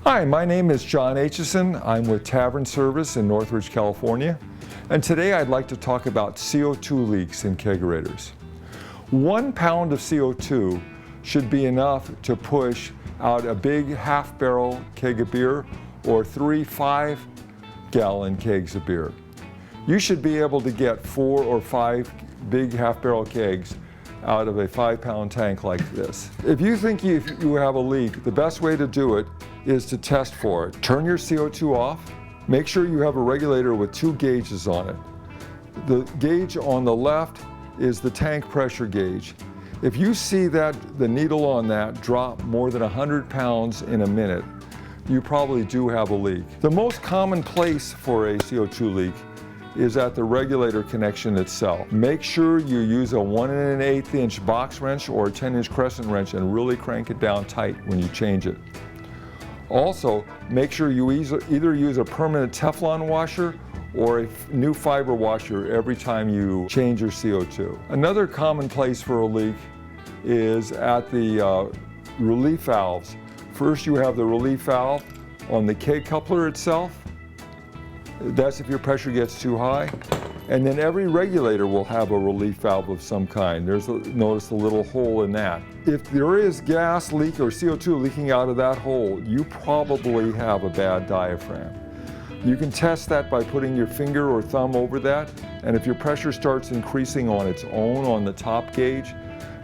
Hi, my name is John Aitchison. I'm with Tavern Service in Northridge, California. And today I'd like to talk about CO2 leaks in kegerators. 1 pound of CO2 should be enough to push out a big half-barrel keg of beer or 3 5-gallon kegs of beer. You should be able to get 4 or 5 big half-barrel kegs out of a 5-pound tank like this. If you think you have a leak, the best way to do it is to test for it. Turn your CO2 off. Make sure you have a regulator with 2 gauges on it. The gauge on the left is the tank pressure gauge. If you see that the needle on that drop more than 100 pounds in a minute, you probably do have a leak. The most common place for a CO2 leak is at the regulator connection itself. Make sure you use a 1 1/8 inch box wrench or a 10-inch crescent wrench and really crank it down tight when you change it. Also, make sure you either use a permanent Teflon washer or a new fiber washer every time you change your CO2. Another common place for a leak is at the relief valves. First, you have the relief valve on the K coupler itself. That's if your pressure gets too high. And then every regulator will have a relief valve of some kind. Notice a little hole in that. If there is gas leak or CO2 leaking out of that hole, you probably have a bad diaphragm. You can test that by putting your finger or thumb over that, and if your pressure starts increasing on its own on the top gauge,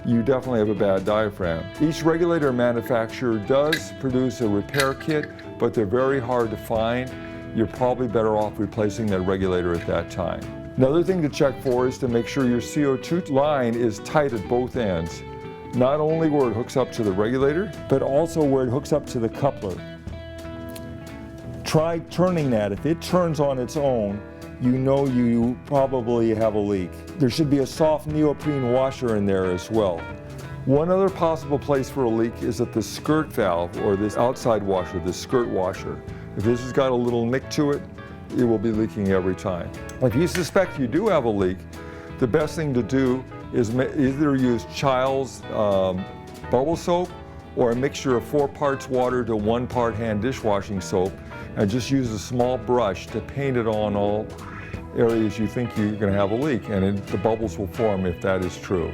you definitely have a bad diaphragm. Each regulator manufacturer does produce a repair kit, but they're very hard to find. You're probably better off replacing that regulator at that time. Another thing to check for is to make sure your CO2 line is tight at both ends. Not only where it hooks up to the regulator, but also where it hooks up to the coupler. Try turning that. If it turns on its own, you know you probably have a leak. There should be a soft neoprene washer in there as well. One other possible place for a leak is at the skirt valve or this outside washer, the skirt washer. If this has got a little nick to it, it will be leaking every time. If you suspect you do have a leak, the best thing to do is either use Child's bubble soap or a mixture of 4 parts water to 1 part hand dishwashing soap, and just use a small brush to paint it on all areas you think you're going to have a leak, and the bubbles will form if that is true.